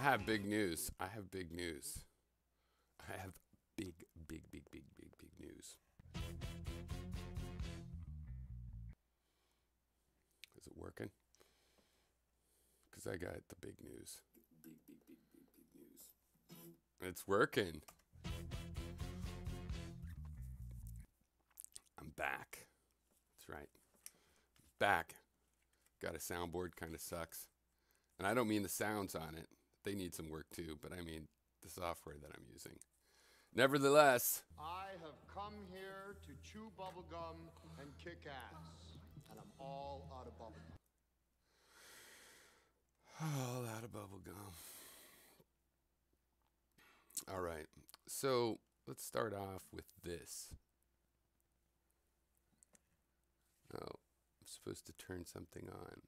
have big news. I have big news. I have big news. Is it working? Because I got the big news. Big news. It's working. I'm back. That's right. Back. Got a soundboard, kind of sucks. And I don't mean the sounds on it. They need some work too, but I mean the software that I'm using. Nevertheless, I have come here to chew bubblegum and kick ass, and I'm all out of bubblegum. all out of bubble gum. All right. So let's start off with this. Oh, I'm supposed to turn something on.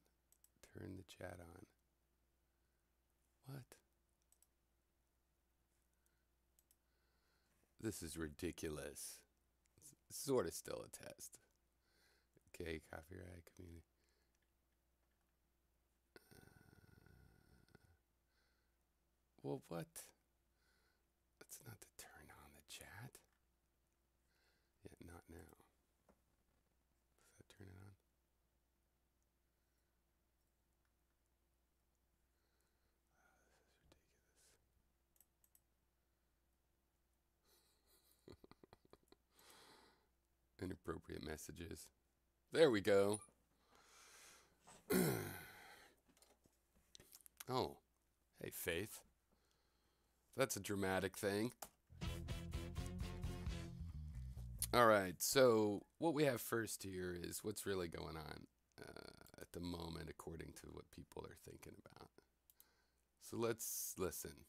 Turn the chat on. What? This is ridiculous. It's sort of still a test. Okay, copyright community. Well, what? That's not to turn on the chat. Yeah, not now. Does that turn it on? Oh, this is ridiculous. Inappropriate messages. There we go. Oh, hey, Faith. That's a dramatic thing. All right, so what we have first here is what's really going on at the moment, according to what people are thinking about. So let's listen.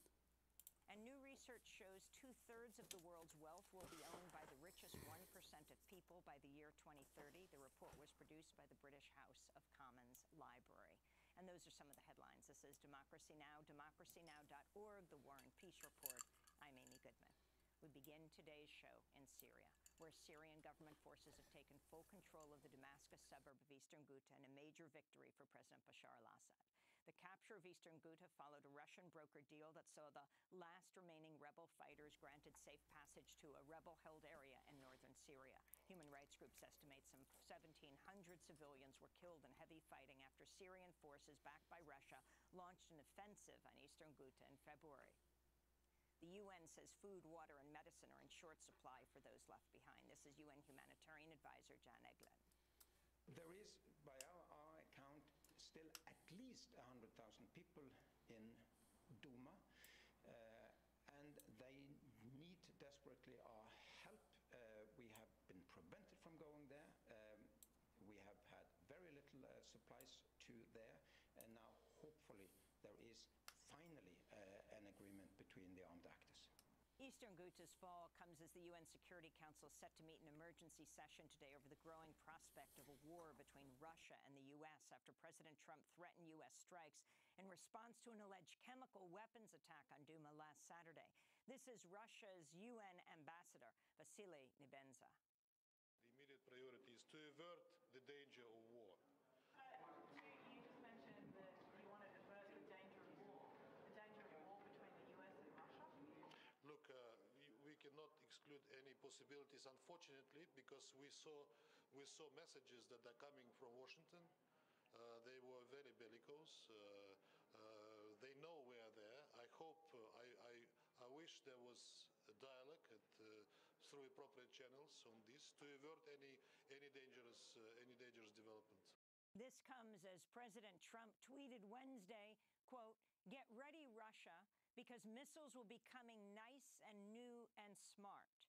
And new research shows 2/3 of the world's wealth will be owned by the richest 1% of people by the year 2030. The report was produced by the British House of Commons Library. And those are some of the headlines. This is Democracy Now!, democracynow.org, The War and Peace Report. I'm Amy Goodman. We begin today's show in Syria, where Syrian government forces have taken full control of the Damascus suburb of Eastern Ghouta in a major victory for President Bashar al-Assad. The capture of Eastern Ghouta followed a Russian broker deal that saw the last remaining rebel fighters granted safe passage to a rebel-held area in northern Syria. Human rights groups estimate some 1,700 civilians were killed in heavy fighting after Syrian forces backed by Russia launched an offensive on Eastern Ghouta in February. The UN says food, water, and medicine are in short supply for those left behind. This is UN humanitarian advisor Jan Egeland. There is, by our account, still at least 100,000 people in Douma, and they need desperately our help. We have been prevented from going there. We have had very little supplies to there, and now hopefully there is finally an agreement between the armed actors. Eastern Ghouta's fall comes as the UN Security Council is set to meet an emergency session today over the growing prospect of a war between Russia and the U.S. after President Trump threatened U.S. strikes in response to an alleged chemical weapons attack on Douma last Saturday. This is Russia's UN ambassador, Vasily Nebenza. The immediate priority is to avert the danger of war. You just mentioned that you want to avert the danger of war between the US and Russia. Look, we cannot exclude any possibilities, unfortunately, because we saw messages that are coming from Washington. They were very bellicose. They know we are there. I hope, I wish there was a dialogue through appropriate channels on this to avert any dangerous development. This comes as President Trump tweeted Wednesday, quote, "Get ready, Russia, because missiles will be coming nice and new and smart."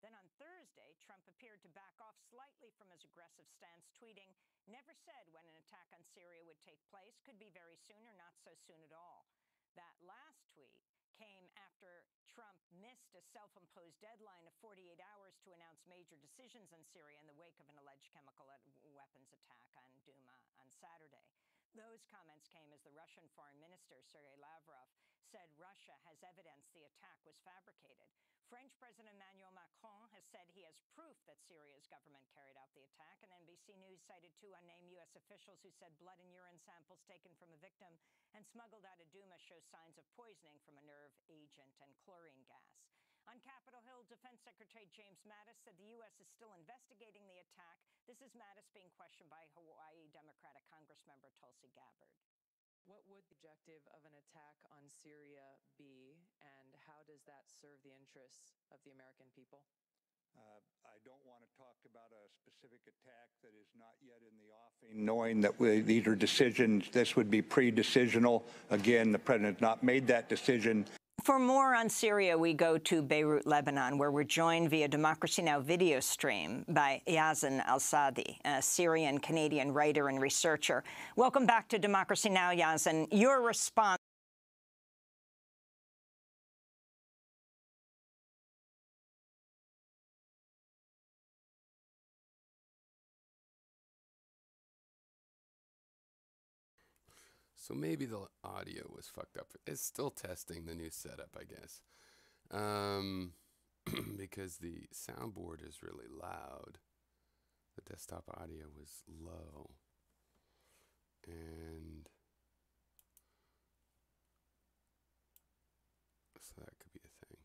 Then on Thursday, Trump appeared to back off slightly from his aggressive stance, tweeting, "Never said when an attack on Syria would take place. Could be very soon or not so soon at all." That last tweet came after Trump missed a self-imposed deadline of 48 hours to announce major decisions in Syria in the wake of an alleged chemical weapons attack on Douma on Saturday. Those comments came as the Russian Foreign Minister, Sergei Lavrov, said Russia has evidence the attack was fabricated. French President Emmanuel Macron has said he has proof that Syria's government carried out the attack, and NBC News cited two unnamed U.S. officials who said blood and urine samples taken from a victim and smuggled out of Douma show signs of poisoning from a nerve agent and chlorine gas. On Capitol Hill, Defense Secretary James Mattis said the U.S. is still investigating the attack. This is Mattis being questioned by Hawaii Democratic Congressmember Tulsi Gabbard. What would the objective of an attack on Syria be, and how does that serve the interests of the American people? I don't want to talk about a specific attack that is not yet in the offing, knowing that these are decisions. This would be pre-decisional. Again, the president has not made that decision. For more on Syria, we go to Beirut, Lebanon, where we're joined via Democracy Now! Video stream by Yazan Al-Sadi, a Syrian-Canadian writer and researcher. Welcome back to Democracy Now!, Yazan. Your response. So maybe the audio was fucked up. It's still testing the new setup, I guess. Because the soundboard is really loud. The desktop audio was low. And so that could be a thing.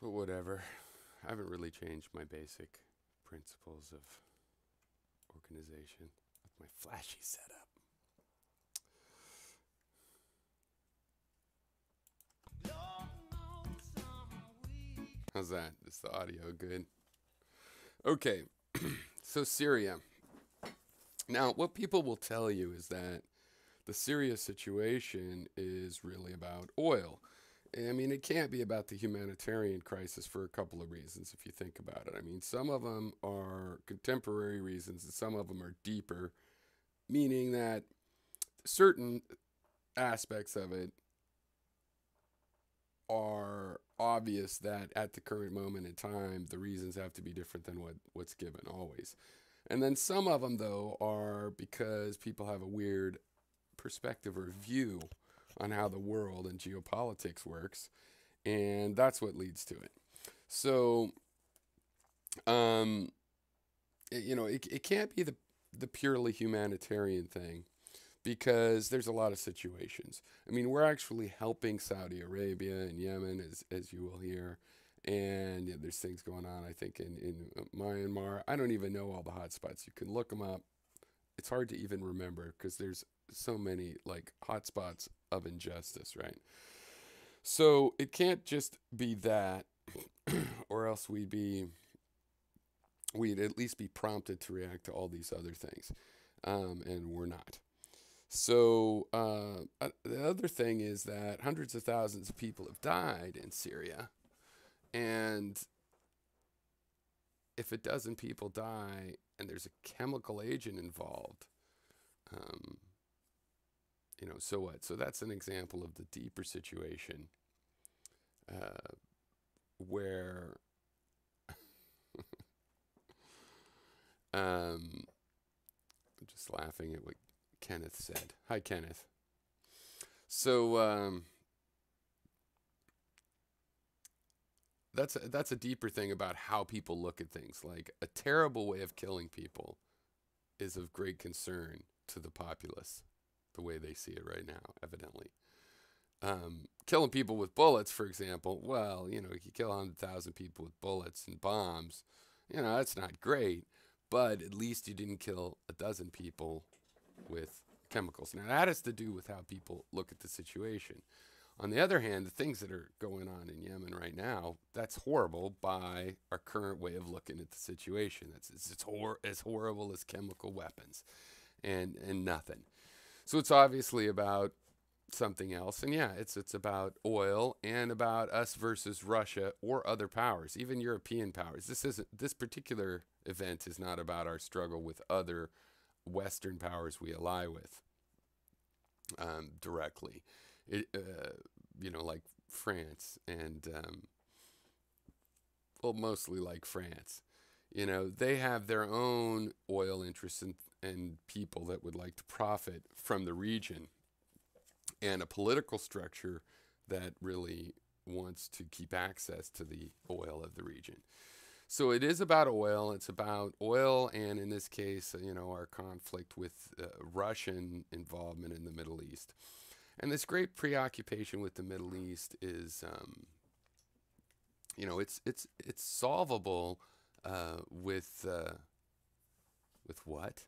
But whatever. I haven't really changed my basic principles of organization with my flashy setup. How's that? Is the audio good? Okay. So Syria. Now, what people will tell you is that the Syria situation is really about oil. I mean, it can't be about the humanitarian crisis for a couple of reasons, if you think about it. I mean, some of them are contemporary reasons, and some of them are deeper, meaning that certain aspects of it are obvious that at the current moment in time, the reasons have to be different than what's given always. And then some of them, though, are because people have a weird perspective or view on how the world and geopolitics works, and that's what leads to it. So, it can't be the purely humanitarian thing, because there's a lot of situations. I mean, we're actually helping Saudi Arabia and Yemen, as you will hear, and there's things going on, I think, in Myanmar. I don't even know all the hotspots. You can look them up. It's hard to even remember because there's so many like hotspots of injustice, right? So it can't just be that, or else we'd at least be prompted to react to all these other things, and we're not. So the other thing is that hundreds of thousands of people have died in Syria, and if a dozen people die and there's a chemical agent involved, so what? So that's an example of the deeper situation where I'm just laughing at what Kenneth said. Hi, Kenneth. So that's a deeper thing about how people look at things. Like, a terrible way of killing people is of great concern to the populace, the way they see it right now, evidently. Killing people with bullets, for example, well, you kill 100,000 people with bullets and bombs, that's not great, but at least you didn't kill a dozen people with chemicals. Now, that has to do with how people look at the situation. On the other hand, the things that are going on in Yemen right now, that's horrible by our current way of looking at the situation. It's as horrible as chemical weapons and nothing. So it's obviously about something else. And yeah, it's about oil and about us versus Russia or other powers, even European powers. This particular event is not about our struggle with other Western powers we ally with directly. Like, France and, well, mostly like France. You know, they have their own oil interests and people that would like to profit from the region, and a political structure that really wants to keep access to the oil of the region. So it is about oil. It's about oil, and in this case, our conflict with Russian involvement in the Middle East. And this great preoccupation with the Middle East is, it's solvable with what?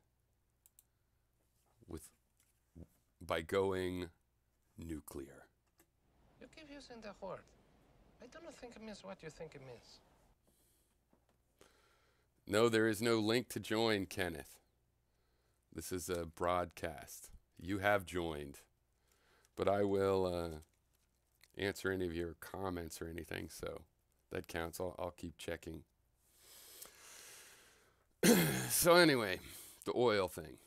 By going nuclear. You keep using the word. I do not think it means what you think it means. No, there is no link to join, Kenneth. This is a broadcast. You have joined. But I will answer any of your comments or anything, so that counts. I'll keep checking. So anyway, the oil thing.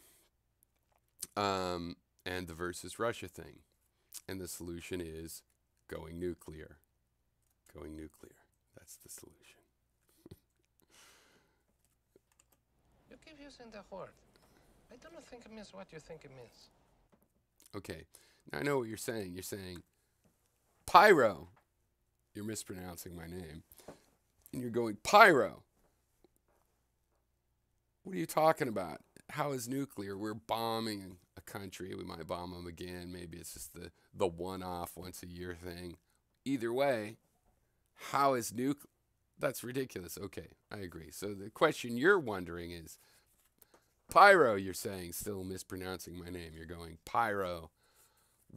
And the versus Russia thing. And the solution is going nuclear. Going nuclear. That's the solution. You keep using the word. I do not think it means what you think it means. Okay. Now I know what you're saying. You're saying pyrrho. You're mispronouncing my name. And you're going pyrrho. What are you talking about? How is nuclear? We're bombing a country. We might bomb them again. Maybe it's just the one-off, once-a-year thing. Either way, how is nuclear? That's ridiculous. Okay, I agree. So the question you're wondering is, pyrrho, you're saying, still mispronouncing my name. You're going, pyrrho.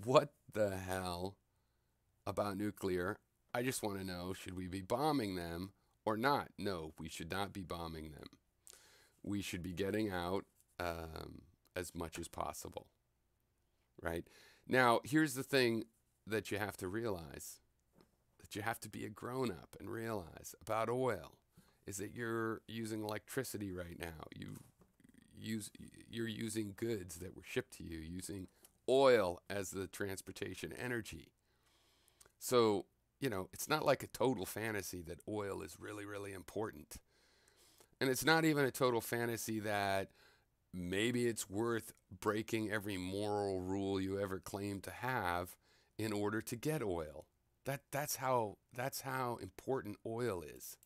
What the hell about nuclear? I just want to know, should we be bombing them or not? No, we should not be bombing them. We should be getting out as much as possible, right? Now, here's the thing that you have to realize, that you have to be a grown-up and realize about oil, is that you're using electricity right now. You're using goods that were shipped to you, using oil as the transportation energy. So, it's not like a total fantasy that oil is really, really important. And it's not even a total fantasy that maybe it's worth breaking every moral rule you ever claimed to have in order to get oil. That's how important oil is.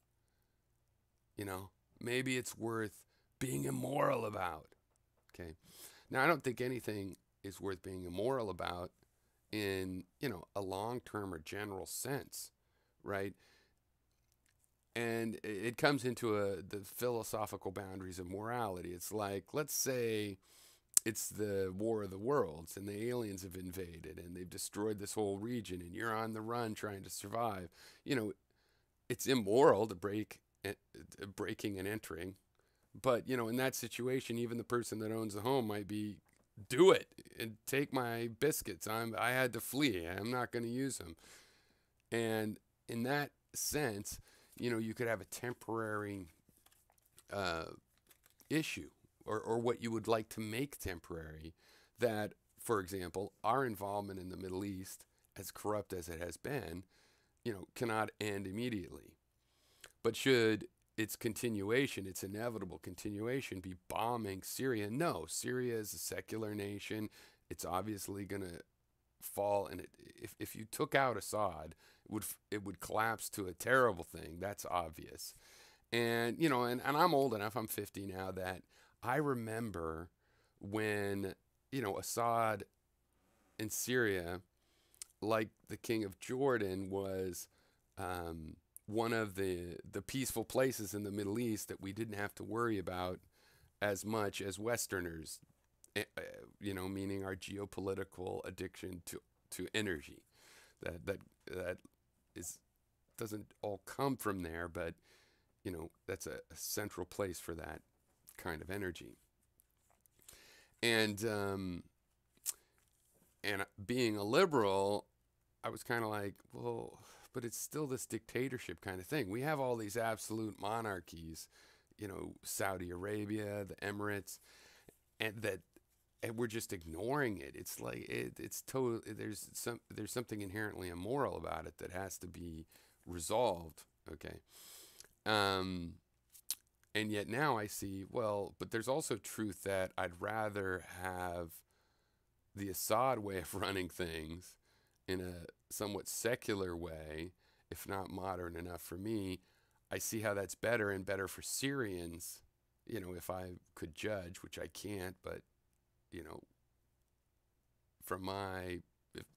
Maybe it's worth being immoral about. Okay. Now, I don't think anything is worth being immoral about in, a long-term or general sense, right? And it comes into the philosophical boundaries of morality. It's like, let's say it's the War of the Worlds and the aliens have invaded and they've destroyed this whole region and you're on the run trying to survive. It's immoral to breaking and entering. But, in that situation, even the person that owns the home might be, do it and take my biscuits. I had to flee. I'm not going to use them. And in that sense, you could have a temporary issue or what you would like to make temporary that, for example, our involvement in the Middle East, as corrupt as it has been, cannot end immediately. But should its continuation, its inevitable continuation, be bombing Syria? No, Syria is a secular nation. It's obviously going to fall, and if you took out Assad, it would collapse to a terrible thing. That's obvious. And and I'm old enough, I'm 50 now, that I remember when Assad in Syria, like the king of Jordan, was one of the peaceful places in the Middle East that we didn't have to worry about as much as Westerners, meaning our geopolitical addiction to energy. That doesn't all come from there, but that's a central place for that kind of energy. And being a liberal, I was kind of like, well, but it's still this dictatorship kind of thing. We have all these absolute monarchies, Saudi Arabia, the Emirates, and that and we're just ignoring it. It's like it's total. There's something inherently immoral about it that has to be resolved. Okay, um, and yet now I see, well, but there's also truth that I'd rather have the Assad way of running things in a somewhat secular way, if not modern enough for me. I see how that's better and better for Syrians, if I could judge, which I can't, but, you know, from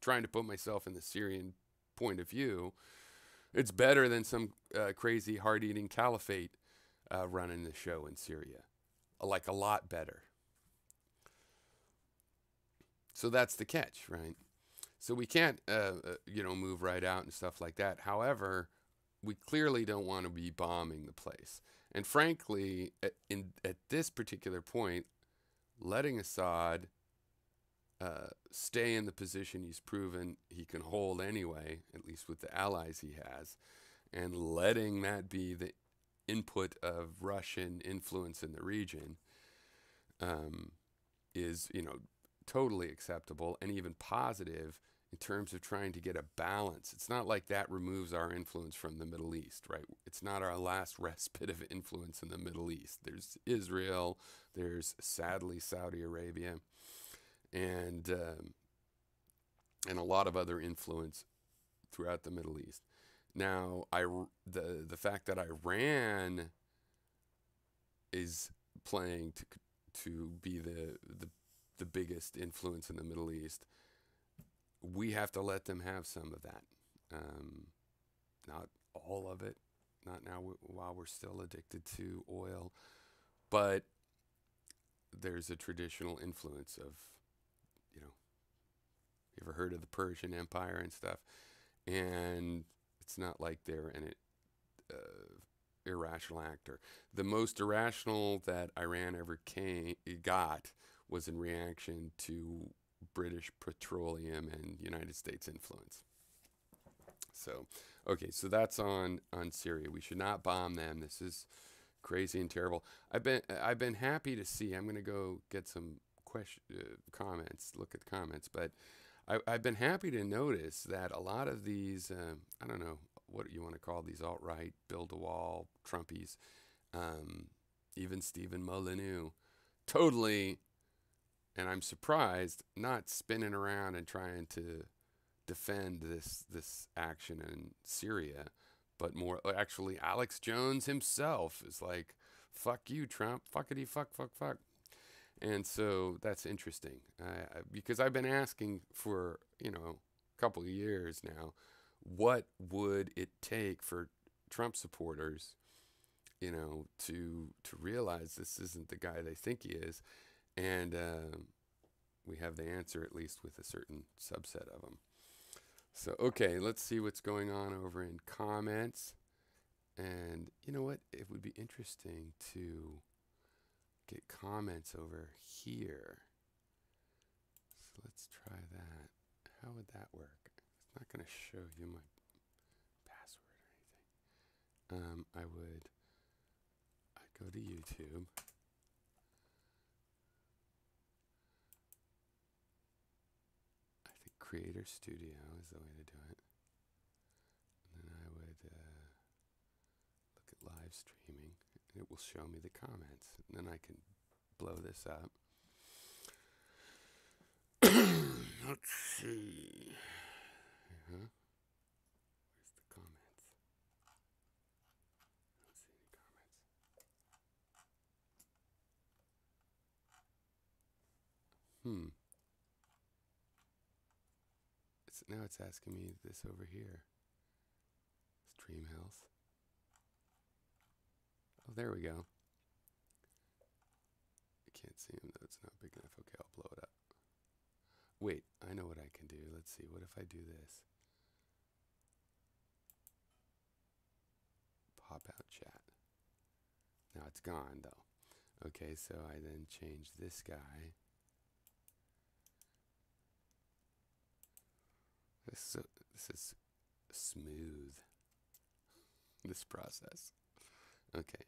trying to put myself in the Syrian point of view, it's better than some crazy hard-eating caliphate running the show in Syria. Like, a lot better. So that's the catch, right? So we can't, move right out and stuff like that. However, we clearly don't want to be bombing the place. And frankly, at this particular point, letting Assad stay in the position he's proven he can hold anyway, at least with the allies he has, and letting that be the input of Russian influence in the region is, totally acceptable and even positive in terms of trying to get a balance. It's not like that removes our influence from the Middle East, right? It's not our last respite of influence in the Middle East. There's Israel, there's sadly Saudi Arabia, and a lot of other influence throughout the Middle East. Now, the fact that Iran is playing to be the biggest influence in the Middle East, we have to let them have some of that. Not all of it, not now while we're still addicted to oil, but there's a traditional influence of, you ever heard of the Persian Empire and stuff? And it's not like they're an irrational actor. The most irrational that Iran ever got was in reaction to British petroleum and United States influence. So, okay, so that's on Syria. We should not bomb them. This is crazy and terrible. I've been happy to see. I'm going to go get some comments. Look at the comments, but I've been happy to notice that a lot of these, I don't know what you want to call these alt-right, build-a-wall, Trumpies, even Stephen Molyneux, totally, and I'm surprised, not spinning around and trying to defend this action in Syria, but more actually Alex Jones himself is like, fuck you, Trump, fuckity fuck. And so that's interesting because I've been asking for, a couple of years now, what would it take for Trump supporters, to realize this isn't the guy they think he is. And we have the answer, at least with a certain subset of them. So, okay, let's see what's going on over in comments. And you know what? It would be interesting to get comments over here. So let's try that. How would that work? It's not going to show you my password or anything. I'd go to YouTube. I think Creator Studio is the way to do it. And then I would look at live streaming. It will show me the comments, and then I can blow this up. Let's see. Where's the comments? I don't see any comments. Now it's asking me this over here. Stream health. Oh, there we go. I can't see him though, it's not big enough. Okay, I'll blow it up. Wait, I know what I can do. Let's see, what if I do this? Pop out chat. Now it's gone though. Okay, so I then change this guy. This is smooth, this process. Okay.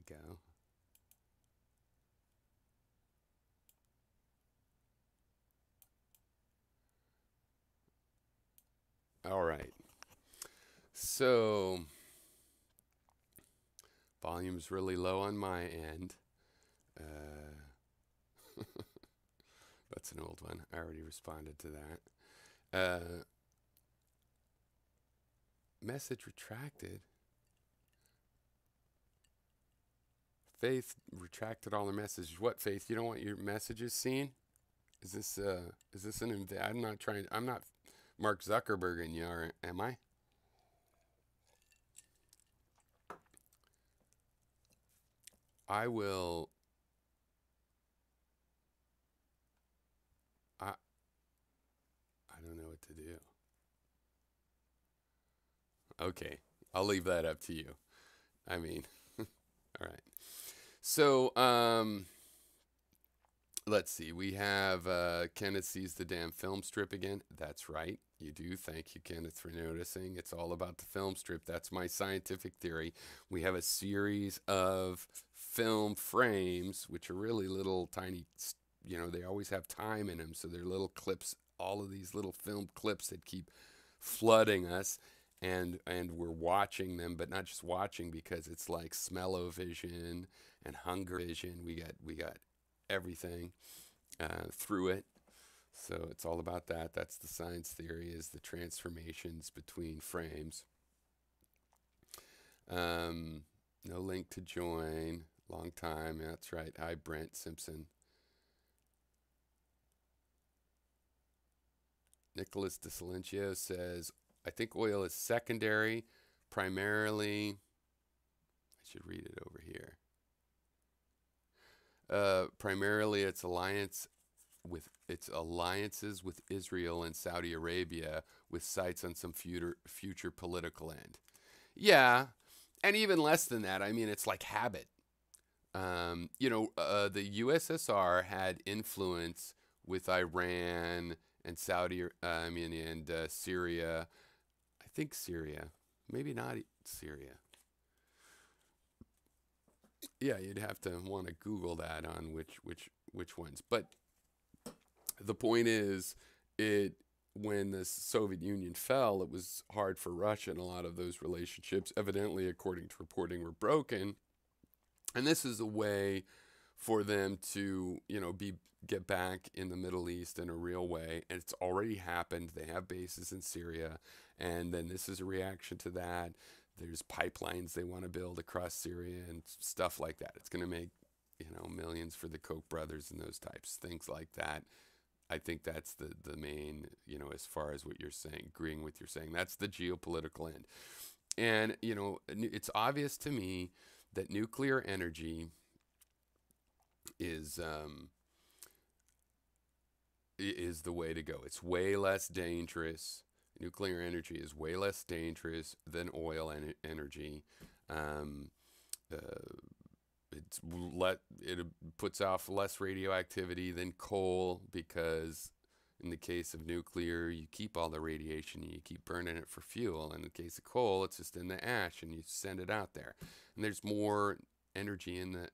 go. All right. So volume's really low on my end. That's an old one. I already responded to that. Message retracted. Faith retracted all her messages. What, Faith? You don't want your messages seen? Is this an I'm not Mark Zuckerberg and you are, am I? I will I don't know what to do. Okay, I'll leave that up to you. I mean, all right. So, let's see. We have Kenneth sees the damn film strip again. That's right. You do. Thank you, Kenneth, for noticing. It's all about the film strip. That's my scientific theory. We have a series of film frames, which are really little tiny, they always have time in them. So they're little clips, all of these little film clips that keep flooding us. And we're watching them, but not just watching, because it's like smell-o-vision and hunger vision. We got everything through it. So it's all about that. That's the science theory, is the transformations between frames. No link to join. Long time. That's right. Hi, Brent Simpson. Nicholas De Silencio says, I think oil is secondary, primarily. I should read it over here. Primarily, its alliances with Israel and Saudi Arabia, with sights on some future political end. Yeah, and even less than that. I mean, it's like habit. The USSR had influence with Iran and Syria. I think Syria, maybe not Syria. Yeah, you'd have to want to Google that on which ones. But the point is, when the Soviet Union fell, it was hard for Russia, and a lot of those relationships, evidently, according to reporting, were broken. And this is a way for them to, get back in the Middle East in a real way. And it's already happened. They have bases in Syria. And then this is a reaction to that. There's pipelines they want to build across Syria and stuff like that. It's going to make, millions for the Koch brothers and those types, things like that. I think that's the main, as far as what you're saying, agreeing with you're saying, that's the geopolitical end. And, it's obvious to me that nuclear energy is the way to go. It's way less dangerous. Nuclear energy is way less dangerous than oil energy. It puts off less radioactivity than coal, because in the case of nuclear, you keep all the radiation and you keep burning it for fuel. In the case of coal, it's just in the ash and you send it out there. And there's more energy in the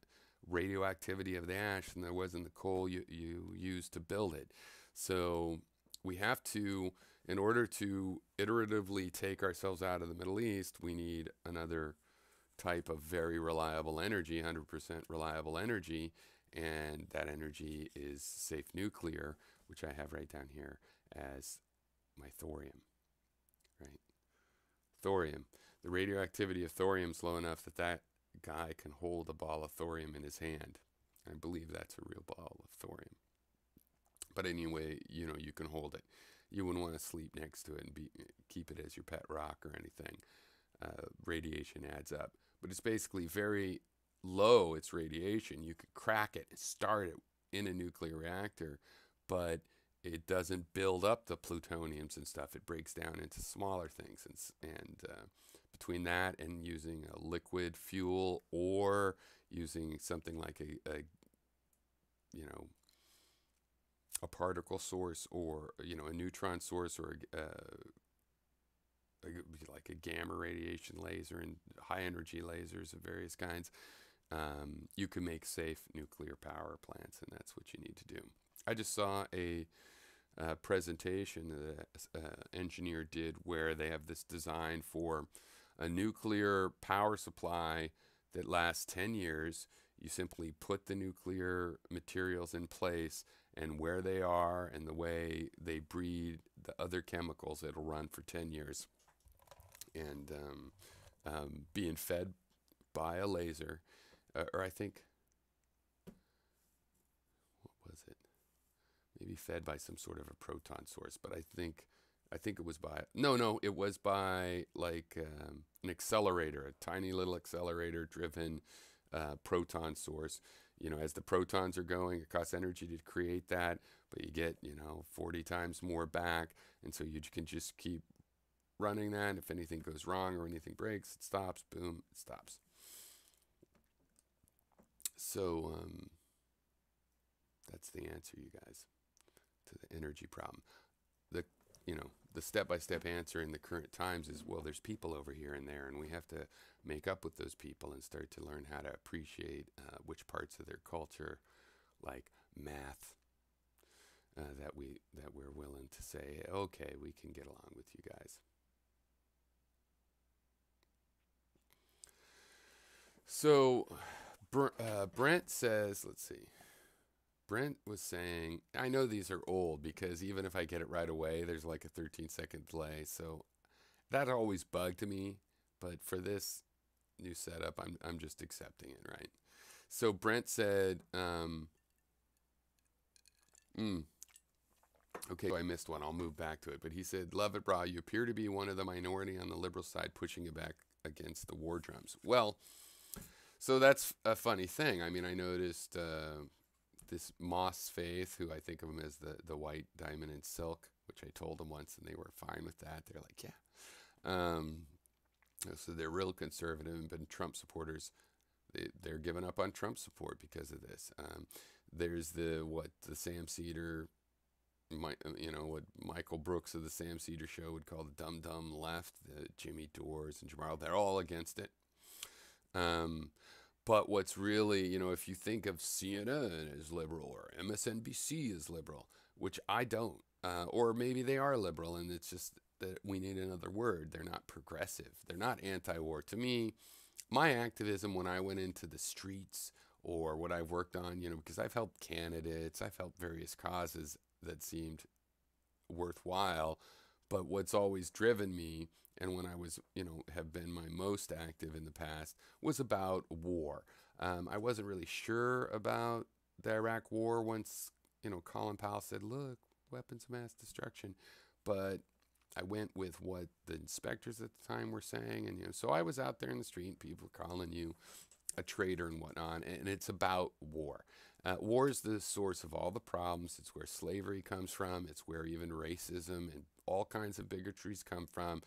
radioactivity of the ash than there was in the coal you used to build it. So we have to, in order to iteratively take ourselves out of the Middle East, we need another type of very reliable energy, 100% reliable energy, and that energy is safe nuclear, which I have right down here as my thorium, right? Thorium. The radioactivity of thorium is low enough that guy can hold a ball of thorium in his hand. I believe that's a real ball of thorium. But anyway, you can hold it. You wouldn't want to sleep next to it and keep it as your pet rock or anything. Radiation adds up. But it's basically very low, its radiation. You could crack it and start it in a nuclear reactor, but it doesn't build up the plutoniums and stuff. It breaks down into smaller things. And between that and using a liquid fuel, or using something like a particle source, or a neutron source, or like a gamma radiation laser, and high energy lasers of various kinds, you can make safe nuclear power plants, and that's what you need to do. I just saw a presentation that an engineer did where they have this design for a nuclear power supply that lasts 10 years. You simply put the nuclear materials in place, and where they are and the way they breed the other chemicals, it'll run for 10 years. And being fed by a laser, or I think, what was it? Maybe fed by some sort of a proton source, but I think it was by, no, it was by like an accelerator, a tiny little accelerator driven proton source. You know, as the protons are going, it costs energy to create that, but you get, 40 times more back. And so you can just keep running that. If anything goes wrong or anything breaks, it stops, boom, it stops. So that's the answer, you guys, to the energy problem. The step-by-step answer in the current times is, well, there's people over here and there, and we have to make up with those people and start to learn how to appreciate which parts of their culture, like math, that we're willing to say, okay, we can get along with you guys. So Brent says, let's see. Brent was saying, I know these are old because even if I get it right away, there's like a 13-second delay. So that always bugged me. But for this new setup, I'm just accepting it, right? So Brent said, okay, so I missed one. I'll move back to it. But he said, love it, brah. You appear to be one of the minority on the liberal side pushing it back against the war drums. Well, so that's a funny thing. I mean, I noticed this Moss Faith, who I think of him as the white diamond and silk, which I told them once, and they were fine with that. They're like, yeah. So they're real conservative and been Trump supporters. They're giving up on Trump support because of this. There's the Sam Cedar, what Michael Brooks of the Sam Cedar Show would call the dumb left, the Jimmy Dores and Jamal, they're all against it. But what's really, if you think of CNN as liberal or MSNBC as liberal, which I don't, or maybe they are liberal and it's just that we need another word. They're not progressive. They're not anti-war. To me, my activism when I went into the streets or what I've worked on, because I've helped candidates, I've helped various causes that seemed worthwhile, but what's always driven me, and when I was, have been my most active in the past, was about war. I wasn't really sure about the Iraq war once, Colin Powell said, look, weapons of mass destruction. But I went with what the inspectors at the time were saying. And, so I was out there in the street, people calling you a traitor and whatnot. And it's about war. War is the source of all the problems. It's where slavery comes from. It's where even racism and all kinds of bigotries come from.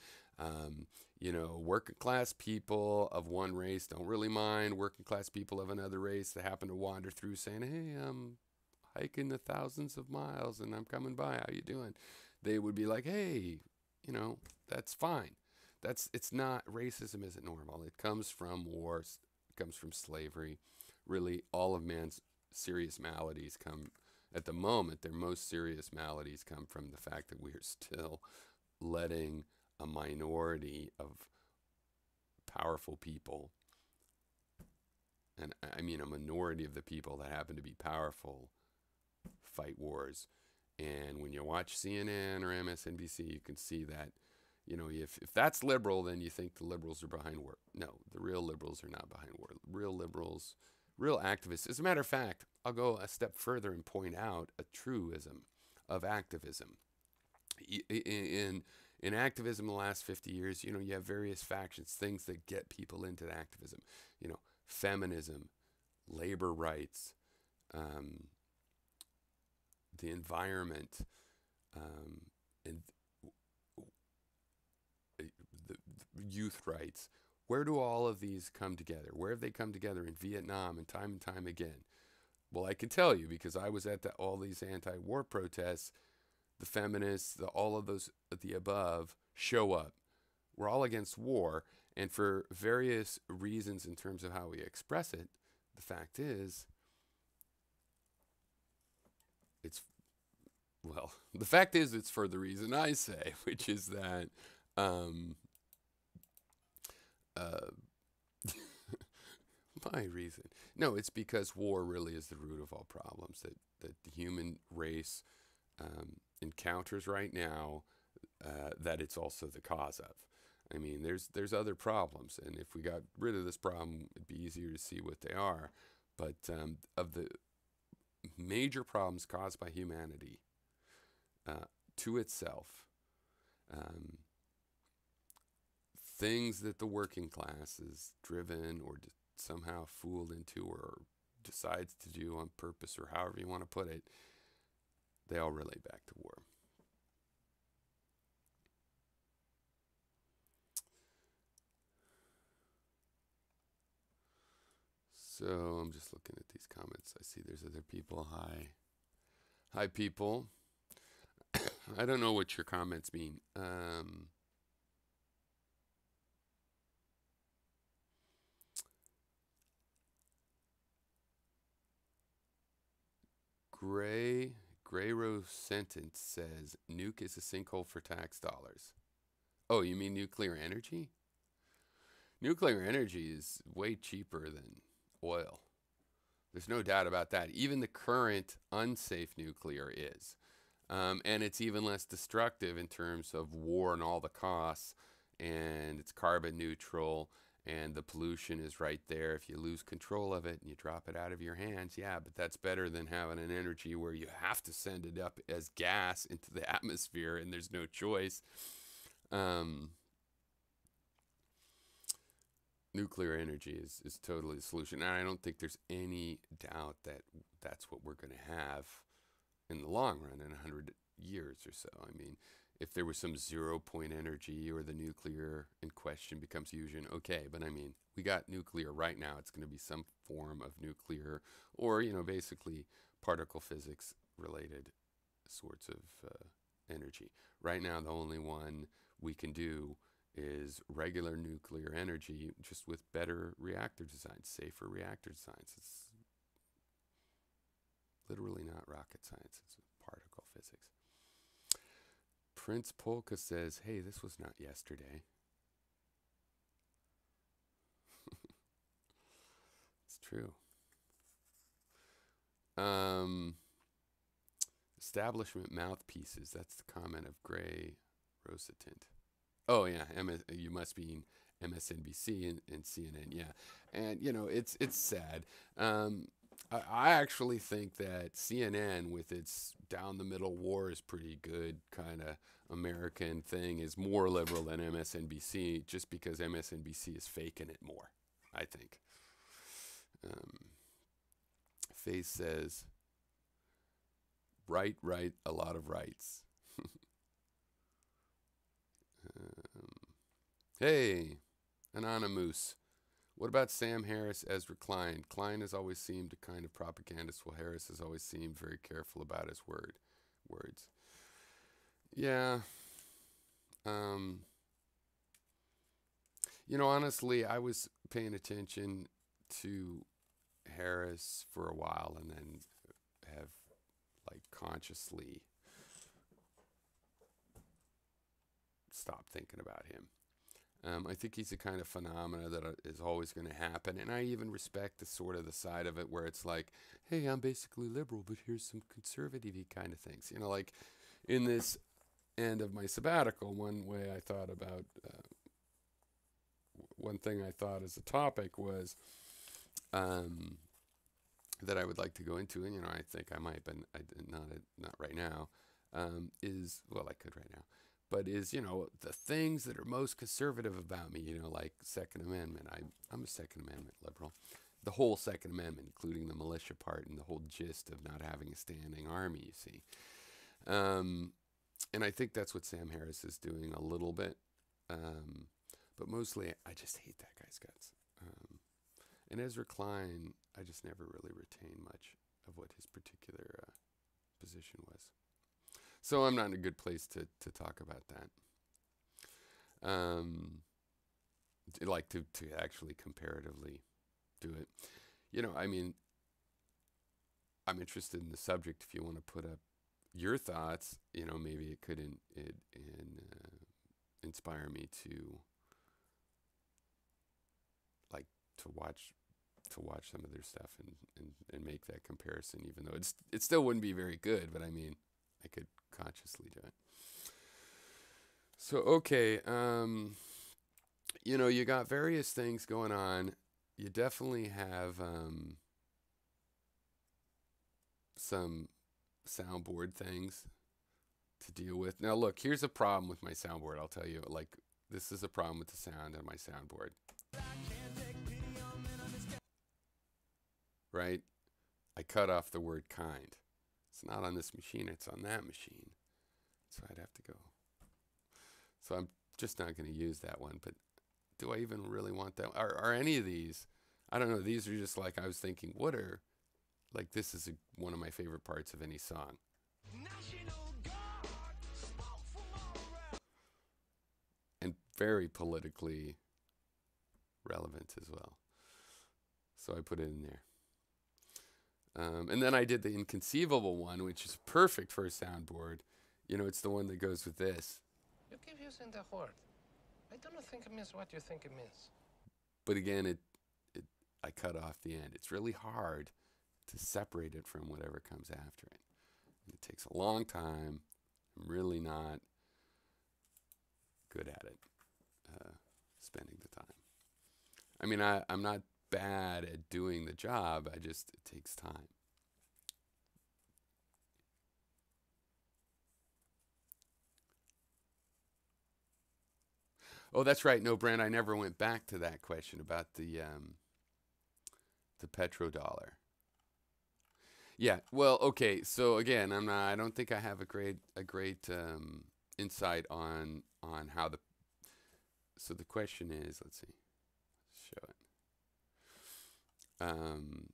Working class people of one race don't really mind working class people of another race that happen to wander through saying, hey, I'm hiking the thousands of miles and I'm coming by. How you doing? They would be like, hey, that's fine. It's not, racism isn't normal. It comes from wars. It comes from slavery. Really, all of man's serious maladies come, at the moment, their most serious maladies come from the fact that we are still letting a minority of powerful people, and I mean a minority of the people that happen to be powerful, fight wars. And when you watch CNN or MSNBC, you can see that, if that's liberal, then you think the liberals are behind war. No, the real liberals are not behind war. Real liberals, real activists. As a matter of fact, I'll go a step further and point out a truism of activism. In activism in the last 50 years, you have various factions, things that get people into activism. Feminism, labor rights, the environment, and the youth rights. Where do all of these come together? Where have they come together? In Vietnam and time again? Well, I can tell you because I was at all these anti-war protests. The feminists, all of those, the above, show up. We're all against war, and for various reasons in terms of how we express it, the fact is, the fact is it's for the reason I say, which is that my reason. No, it's because war really is the root of all problems that the human race encounters right now, that it's also the cause of. I mean, there's other problems, and if we got rid of this problem, it'd be easier to see what they are. But of the major problems caused by humanity to itself, things that the working class is driven or somehow fooled into or decides to do on purpose, or however you want to put it, they all relate back to war. So I'm just looking at these comments. I see there's other people. Hi people. I don't know what your comments mean. Gray Rose sentence says, nuke is a sinkhole for tax dollars. Oh, you mean nuclear energy? Nuclear energy is way cheaper than oil. There's no doubt about that. Even the current unsafe nuclear is. And it's even less destructive in terms of war and all the costs, and it's carbon neutral, and the pollution is right there. If you lose control of it and you drop it out of your hands, yeah, but that's better than having an energy where you have to send it up as gas into the atmosphere and there's no choice. Nuclear energy is totally the solution. And I don't think there's any doubt that that's what we're going to have in the long run, in 100 years or so. I mean, if there was some 0-point energy or the nuclear in question becomes fusion, okay. But I mean, we got nuclear right now. It's going to be some form of nuclear or, basically particle physics related sorts of energy. Right now, the only one we can do is regular nuclear energy, just with better reactor designs, safer reactor designs. It's literally not rocket science. It's particle physics. Prince Polka says, hey, this was not yesterday. It's true. Establishment mouthpieces. That's the comment of Gray Rosatant. Oh, yeah. You must be in MSNBC and CNN. Yeah. And, it's sad. I actually think that CNN, with its down-the-middle war is pretty good kind of American thing, is more liberal than MSNBC, just because MSNBC is faking it more, I think. Faith says, right, a lot of rights. Hey, Anonymous. What about Sam Harris, Ezra Klein? Klein has always seemed a kind of propagandist, while Harris has always seemed very careful about his words. Yeah. Honestly, I was paying attention to Harris for a while and then have, consciously stopped thinking about him. I think he's a kind of phenomena that is always going to happen. And I even respect the side of it where it's like, hey, I'm basically liberal, but here's some conservative-y kind of things. In this end of my sabbatical, one thing I thought as a topic was that I would like to go into, and, I think I might, but not right now, I could right now. But is, the things that are most conservative about me, like Second Amendment. I'm a Second Amendment liberal. The whole Second Amendment, including the militia part and the whole gist of not having a standing army, you see. And I think that's what Sam Harris is doing a little bit. But mostly, I just hate that guy's guts. And Ezra Klein, I just never really retained much of what his particular position was. So I'm not in a good place to talk about that. To actually comparatively do it. you know, I mean, I'm interested in the subject. If you want to put up your thoughts, you know, maybe it could inspire me to like to watch some of their stuff and make that comparison, even though it still wouldn't be very good, but I mean, I could consciously do it. So, okay, you know, you got various things going on. You definitely have some soundboard things to deal with. Now, look, here's a problem with my soundboard. I'll tell you, like, this is a problem with the sound on my soundboard. Right? I cut off the word kind. It's not on this machine, it's on that machine. So I'd have to go. So I'm just not going to use that one. But do I even really want that? Are any of these? I don't know. These are just like, I was thinking, what are, like, this is one of my favorite parts of any song. And very politically relevant as well. So I put it in there. And then I did the inconceivable one, which is perfect for a soundboard. You know, it's the one that goes with this. You keep using the word. I don't think it means what you think it means. But again, I cut off the end. It's really hard to separate it from whatever comes after it. It takes a long time. I'm really not good at it, spending the time. I mean, I'm not bad at doing the job. It takes time. Oh, that's right. No, Brent, I never went back to that question about the petrodollar. Yeah. Well, okay. So again, I don't think I have a great insight on how the. So the question is, let's see, show it.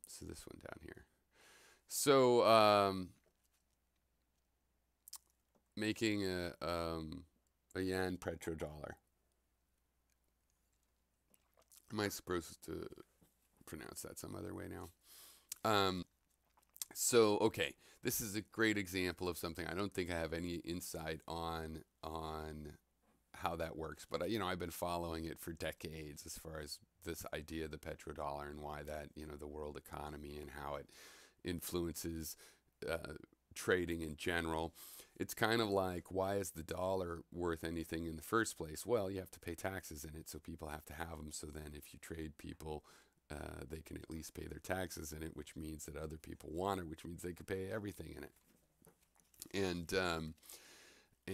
So this one down here. So making a yen petrodollar. Am I supposed to pronounce that some other way now? So, okay, this is a great example of something I don't think I have any insight on how that works. But, you know, I've been following it for decades as far as this idea of the petrodollar and why that, you know, the world economy and how it influences trading in general. It's kind of like, why is the dollar worth anything in the first place? Well, you have to pay taxes in it, so people have to have them. So then if you trade people, they can at least pay their taxes in it, which means that other people want it, which means they can pay everything in it.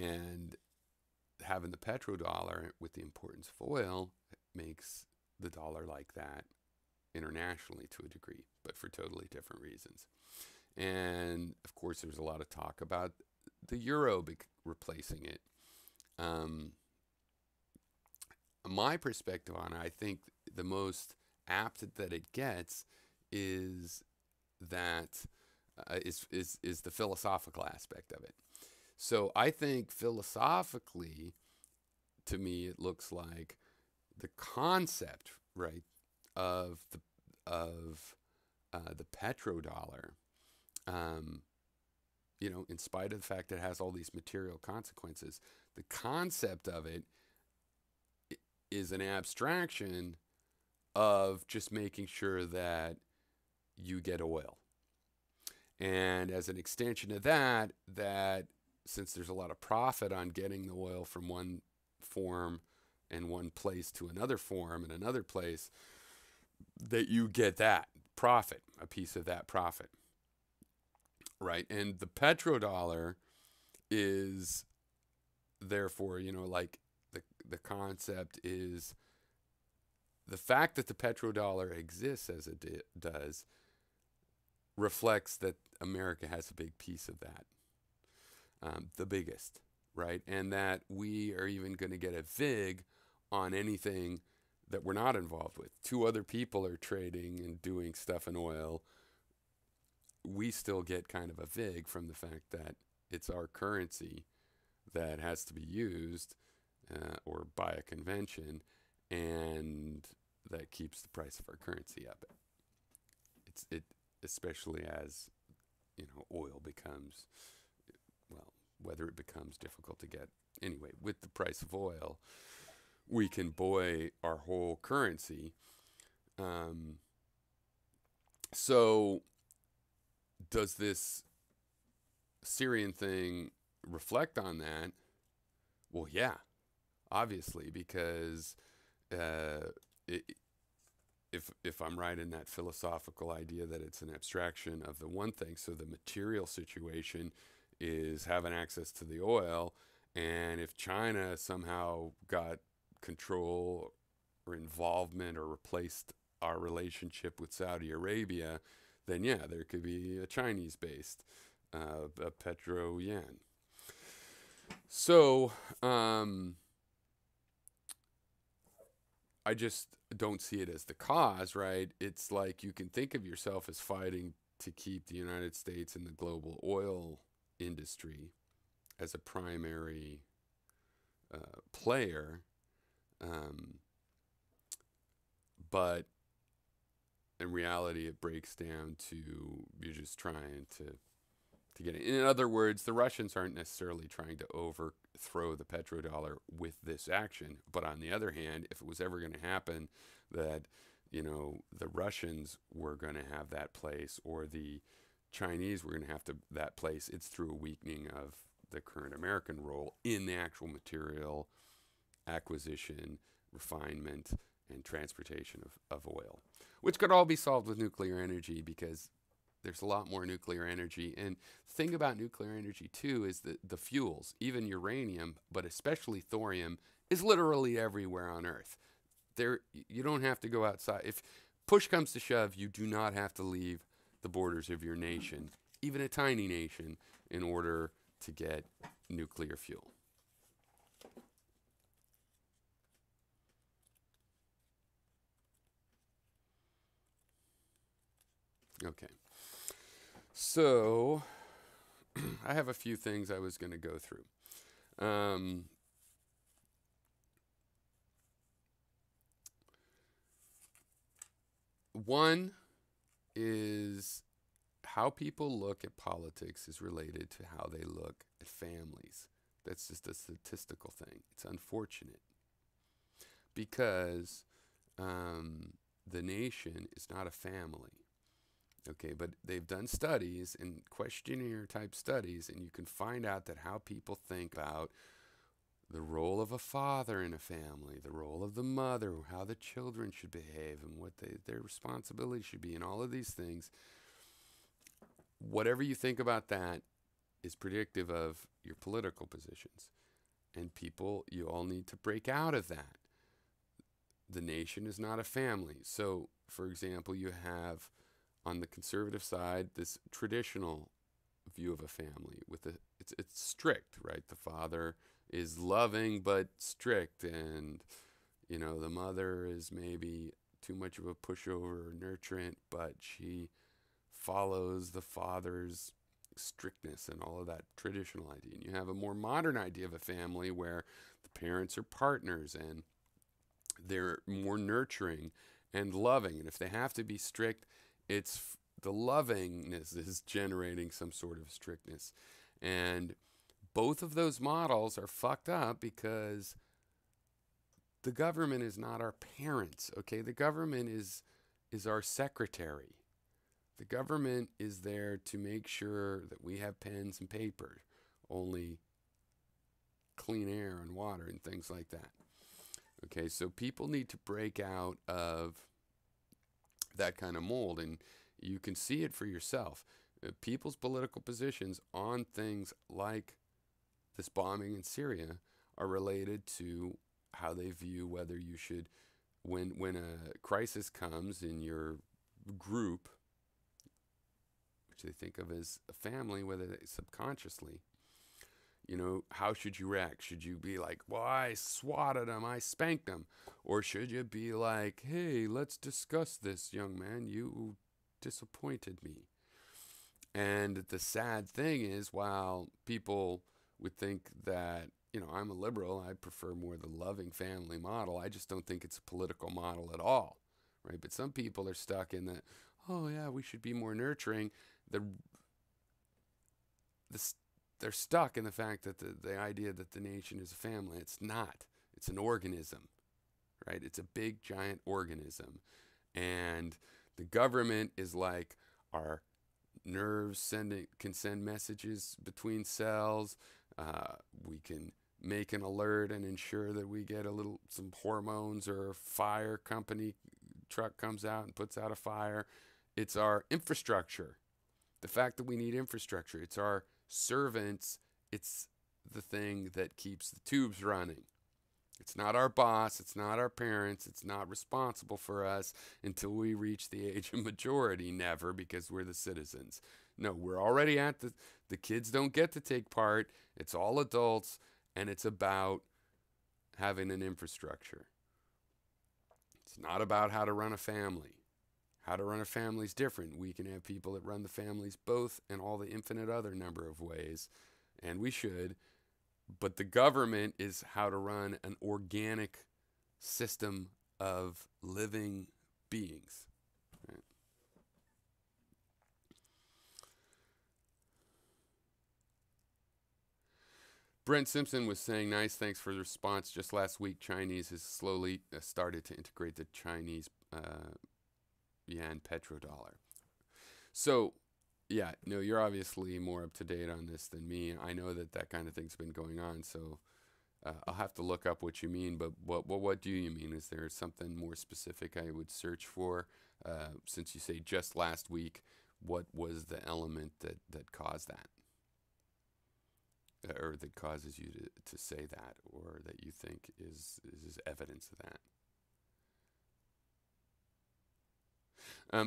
And having the petrodollar with the importance of oil makes the dollar like that internationally to a degree, but for totally different reasons. And of course, there's a lot of talk about the euro replacing it. My perspective on it, I think the most apt that it gets is that is the philosophical aspect of it. So I think philosophically, to me, it looks like the concept, right, of the petrodollar. You know, in spite of the fact that it has all these material consequences, the concept of it is an abstraction of just making sure that you get oil. And as an extension of that since there's a lot of profit on getting the oil from one form and one place to another form and another place, that you get that profit, a piece of that profit. Right. And the petrodollar is therefore, you know, like the concept is the fact that the petrodollar exists as it does reflects that America has a big piece of that, the biggest, right? And that we are even going to get a VIG on anything that we're not involved with. Two other people are trading and doing stuff in oil. We still get kind of a VIG from the fact that it's our currency that has to be used or by a convention, and that keeps the price of our currency up. it especially as oil becomes, well, whether it becomes difficult to get. Anyway, with the price of oil, we can buoy our whole currency. So does this Syrian thing reflect on that? Well, yeah, obviously, because if I'm right in that philosophical idea that it's an abstraction of the one thing, so the material situation is having access to the oil, and if China somehow got control or involvement or replaced our relationship with Saudi Arabia, then yeah, there could be a Chinese-based a petro yen. So I just don't see it as the cause, right? It's like you can think of yourself as fighting to keep the United States in the global oil industry as a primary player, but in reality, it breaks down to you're just trying to get it. In other words, the Russians aren't necessarily trying to overthrow the petrodollar with this action. But on the other hand, if it was ever going to happen that, the Russians were going to have that place or the Chinese were going to have that place, it's through a weakening of the current American role in the actual material acquisition, refinement, and transportation of oil, which could all be solved with nuclear energy because there's a lot more nuclear energy. And the thing about nuclear energy, too, is that the fuels, even uranium, but especially thorium, is literally everywhere on Earth. You don't have to go outside. If push comes to shove, you do not have to leave the borders of your nation, even a tiny nation, in order to get nuclear fuel. Okay. So I have a few things I was going to go through. One is how people look at politics is related to how they look at families. That's just a statistical thing. It's unfortunate because the nation is not a family. Okay, but they've done studies and questionnaire type studies, and you can find out that how people think about the role of a father in a family, the role of the mother, how the children should behave, and what their responsibility should be, and all of these things. Whatever you think about that is predictive of your political positions. And people, you all need to break out of that. The nation is not a family. So, for example, you have on the conservative side this traditional view of a family with it's strict, right? The father is loving but strict, and the mother is maybe too much of a pushover or nurturant, but she follows the father's strictness and all of that traditional idea. And you have a more modern idea of a family where the parents are partners and they're more nurturing and loving, and if they have to be strict, it's the lovingness is generating some sort of strictness. And both of those models are fucked up because the government is not our parents, okay? The government is our secretary. The government is there to make sure that we have pens and paper, only clean air and water and things like that. Okay, so people need to break out of that kind of mold, and you can see it for yourself. People's political positions on things like this bombing in Syria are related to how they view whether you should, when a crisis comes in your group, which they think of as a family, whether they subconsciously, how should you react? Should you be like, well, I swatted him, I spanked him? Or should you be like, hey, let's discuss this, young man, you disappointed me? And the sad thing is, while people would think that, I'm a liberal, I prefer more the loving family model, I just don't think it's a political model at all, right? But some people are stuck in that, oh yeah, we should be more nurturing. They're stuck in the fact that the idea that the nation is a family. It's not. It's an organism, right? It's a big, giant organism. And the government is like our nerves can send messages between cells. We can make an alert and ensure that we get some hormones, or a fire company truck comes out and puts out a fire. It's our infrastructure. The fact that we need infrastructure. It's our servants. It's the thing that keeps the tubes running. It's not our boss. It's not our parents. It's not responsible for us until we reach the age of majority. Never, because we're the citizens. No, we're already at the kids don't get to take part. It's all adults, and it's about having an infrastructure. It's not about how to run a family. How to run a family is different. We can have people that run the families both and all the infinite other number of ways, and we should. But the government is how to run an organic system of living beings. Right? Brent Simpson was saying, nice, thanks for the response. Just last week, Chinese has slowly started to integrate the Chinese yuan petrodollar. So, yeah, no, you're obviously more up to date on this than me. I know that kind of thing's been going on, so I'll have to look up what you mean. But what do you mean? Is there something more specific I would search for? Since you say just last week, what was the element that caused that? Or that causes you to say that, or that you think is evidence of that?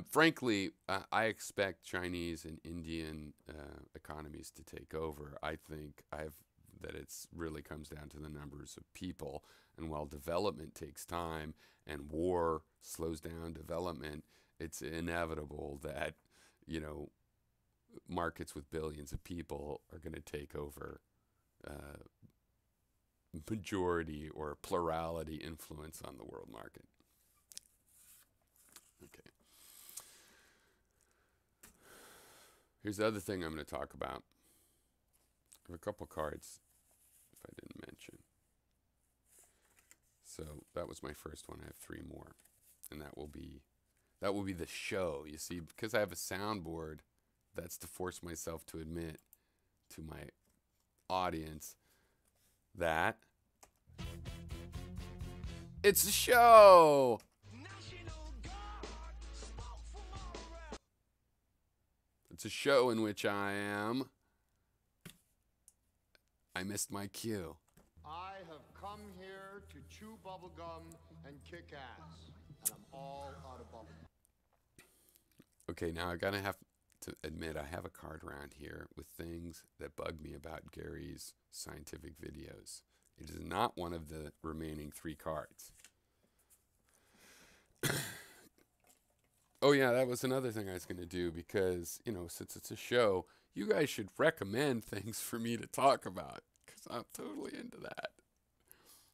Frankly, I expect Chinese and Indian economies to take over. I think that it's really comes down to the numbers of people. And while development takes time and war slows down development, it's inevitable that, markets with billions of people are going to take over majority or plurality influence on the world market. Okay. Here's the other thing I'm going to talk about. I have a couple cards, if I didn't mention. So that was my first one. I have 3 more, and that will be the show. You see, because I have a soundboard, that's to force myself to admit to my audience that it's a show. It's a show in which I missed my cue. I have come here to chew bubblegum and kick ass, and I'm all out of bubblegum. Okay, now I'm gonna have to admit I have a card around here with things that bug me about Gary's scientific videos. It is not one of the remaining 3 cards. Oh yeah, that was another thing I was going to do, because, since it's a show, you guys should recommend things for me to talk about, because I'm totally into that.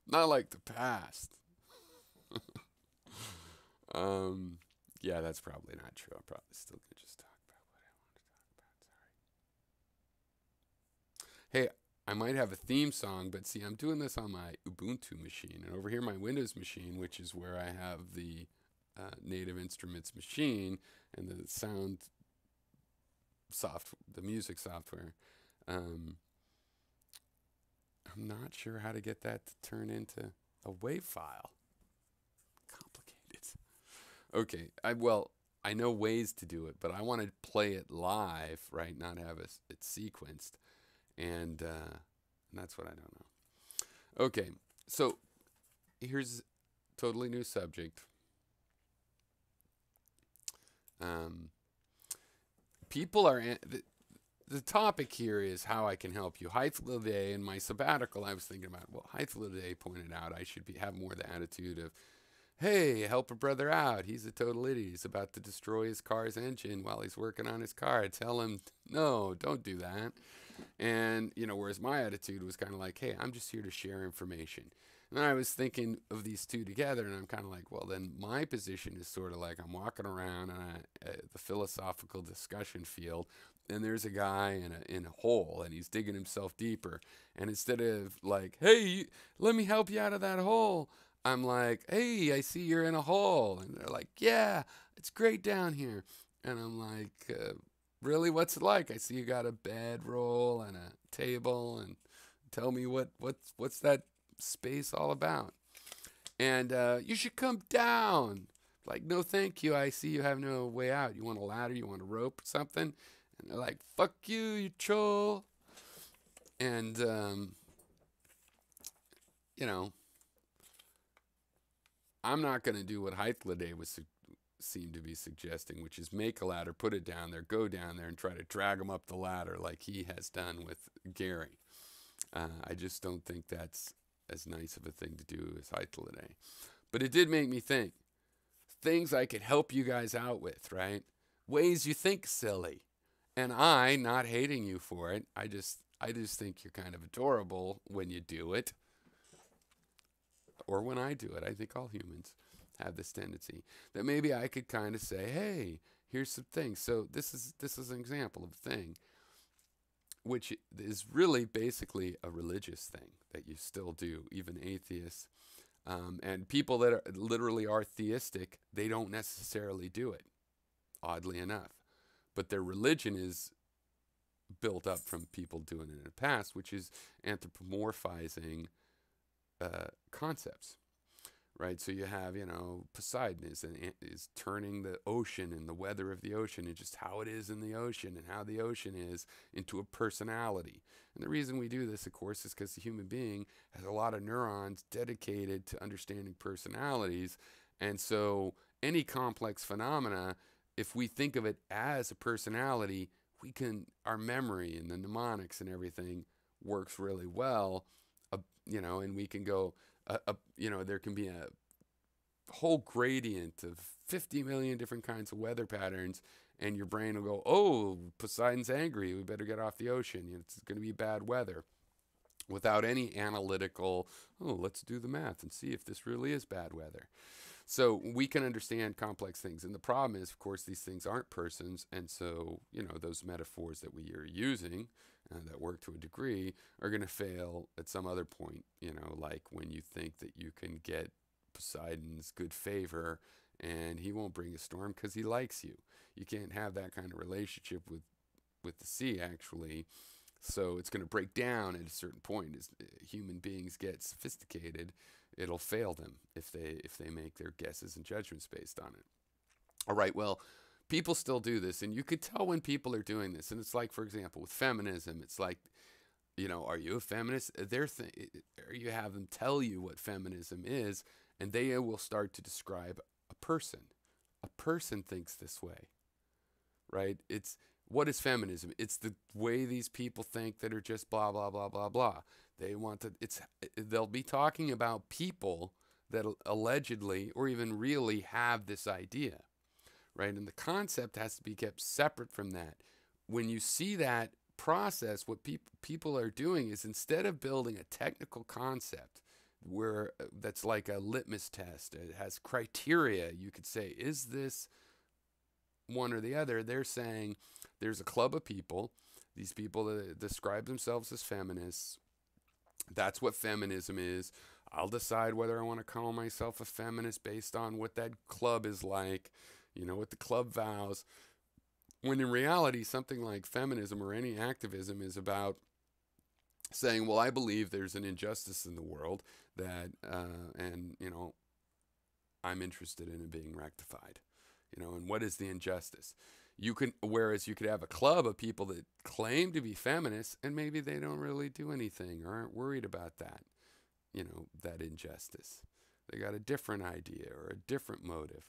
Not like the past. Yeah, that's probably not true. I'm probably still going to just talk about what I want to talk about. Sorry. Hey, I might have a theme song, but see, I'm doing this on my Ubuntu machine, and over here my Windows machine, which is where I have the Native Instruments machine and the the music software. I'm not sure how to get that to turn into a WAV file. Complicated. Okay, I know ways to do it, but I want to play it live, right? Not have it sequenced, and that's what I don't know. Okay, so here's a totally new subject. People are the topic here is how I can help you. Heithel Day, in my sabbatical, I was thinking about, Heithel Day pointed out I should have more the attitude of, hey, help a brother out. He's a total idiot. He's about to destroy his car's engine while he's working on his car. Tell him, no, don't do that. And, whereas my attitude was kind of like, hey, I'm just here to share information. And I was thinking of these two together, and I'm kind of like, well, then my position is sort of like I'm walking around on the philosophical discussion field, and there's a guy in a hole, and he's digging himself deeper. And instead of like, hey, let me help you out of that hole, I'm like, hey, I see you're in a hole. And they're like, yeah, it's great down here. And I'm like, really, what's it like? I see you got a bedroll and a table, and tell me what's that space all about? And you should come down. Like, no, thank you. I see you have no way out. You want a ladder? You want a rope or something? And they're like, fuck you, you troll. And, you know, I'm not going to do what Hythloday seemed to be suggesting, which is make a ladder, put it down there, go down there, and try to drag him up the ladder like he has done with Gary. I just don't think that's as nice of a thing to do as Hythloday. But it did make me think. Things I could help you guys out with, right? Ways you think silly. And I, not hating you for it, I just think you're kind of adorable when you do it. Or when I do it. I think all humans have this tendency. That maybe I could kind of say, hey, here's some things. So this is an example of a thing which is really basically a religious thing that you still do, even atheists. And people that literally are theistic, they don't necessarily do it, oddly enough. But their religion is built up from people doing it in the past, which is anthropomorphizing concepts. Right, so you have, Poseidon is turning the ocean and the weather of the ocean and just how it is in the ocean and how the ocean is into a personality. And the reason we do this, of course, is because the human being has a lot of neurons dedicated to understanding personalities. And so any complex phenomena, if we think of it as a personality, our memory and the mnemonics and everything works really well, and we can go, there can be a whole gradient of 50 million different kinds of weather patterns, and your brain will go, oh, Poseidon's angry, we better get off the ocean, it's going to be bad weather, without any analytical, let's do the math and see if this really is bad weather. So we can understand complex things, and the problem is, of course, these things aren't persons, and so, those metaphors that we are using that work to a degree are going to fail at some other point, like when you think that you can get Poseidon's good favor and he won't bring a storm because he likes you. You can't have that kind of relationship with the sea, actually. So it's going to break down at a certain point. As human beings get sophisticated, it'll fail them if they make their guesses and judgments based on it. All right, well, people still do this, and you could tell when people are doing this. And it's like, for example, with feminism, it's like, are you a feminist? Or you have them tell you what feminism is, and they will start to describe a person. A person thinks this way, right? What is feminism? It's the way these people think that are just blah, blah, blah, blah, blah. They'll be talking about people that allegedly or even really have this idea, right? And the concept has to be kept separate from that. When you see that process, what people are doing is, instead of building a technical concept where that's like a litmus test, it has criteria, you could say, is this one or the other? They're saying there's a club of people, these people that describe themselves as feminists. That's what feminism is. I'll decide whether I want to call myself a feminist based on what that club is like, what the club vows. When in reality, something like feminism or any activism is about saying, well, I believe there's an injustice in the world that, I'm interested in it being rectified. And what is the injustice? Whereas you could have a club of people that claim to be feminists, and maybe they don't really do anything or aren't worried about that, that injustice. They got a different idea or a different motive.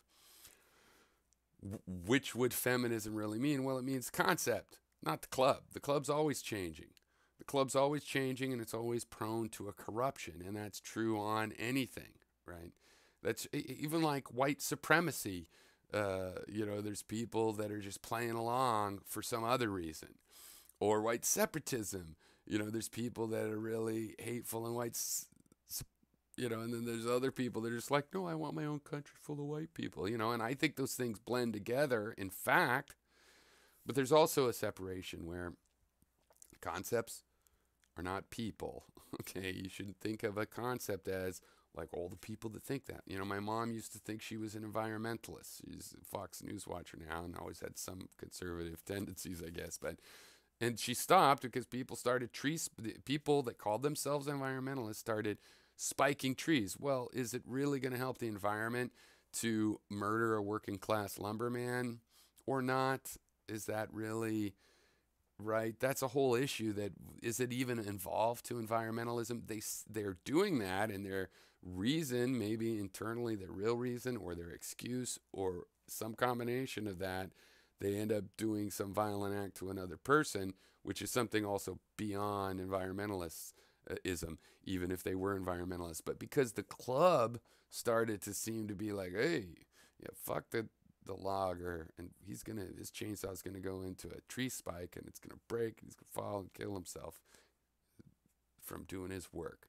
Which would feminism really mean? Well, it means concept, not the club. The club's always changing. The club's always changing, and it's always prone to a corruption, and that's true on anything, right? That's even like white supremacy. There's people that are just playing along for some other reason. Or white separatism. There's people that are really hateful and you know, and then there's other people that are just like, no, I want my own country full of white people, you know, and I think those things blend together, in fact, but there's also a separation where concepts are not people, okay? You shouldn't think of a concept as like all the people that think that. You know, my mom used to think she was an environmentalist. She's a Fox News watcher now and always had some conservative tendencies, I guess, but and she stopped because people started people that called themselves environmentalists started spiking trees. Well, is it really going to help the environment to murder a working class lumberman or not? Is that really right? That's a whole issue. That is it even involved to environmentalism? They're doing that, and their reason, maybe internally, their real reason or their excuse or some combination of that, they end up doing some violent act to another person, which is something also beyond environmentalism, even if they were environmentalists. But because the club started to seem to be like, hey, yeah, fuck the logger, and his chainsaw's gonna go into a tree spike, and it's gonna break, and he's gonna fall and kill himself from doing his work.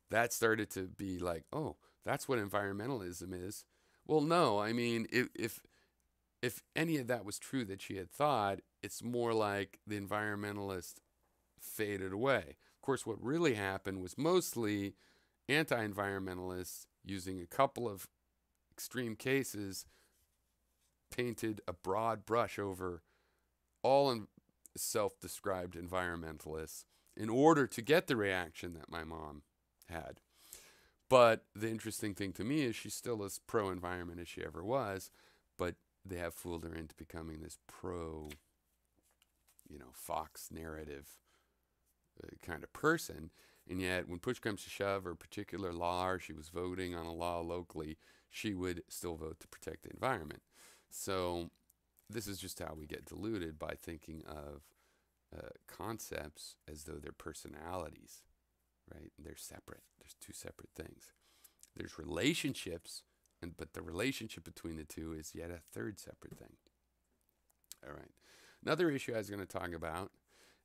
That started to be like, oh, that's what environmentalism is. Well, no, I mean, if any of that was true that she had thought, it's more like the environmentalist faded away. Of course, what really happened was mostly anti-environmentalists, using a couple of extreme cases, painted a broad brush over all self-described environmentalists in order to get the reaction that my mom had. But the interesting thing to me is she's still as pro-environment as she ever was, but they have fooled her into becoming this pro, Fox narrative kind of person. And yet, when push comes to shove, or a particular law, or she was voting on a law locally, she would still vote to protect the environment. So this is just how we get deluded by thinking of concepts as though they're personalities, right? They're separate. There's two separate things. There's relationships, but the relationship between the two is yet a third separate thing. All right. Another issue I was going to talk about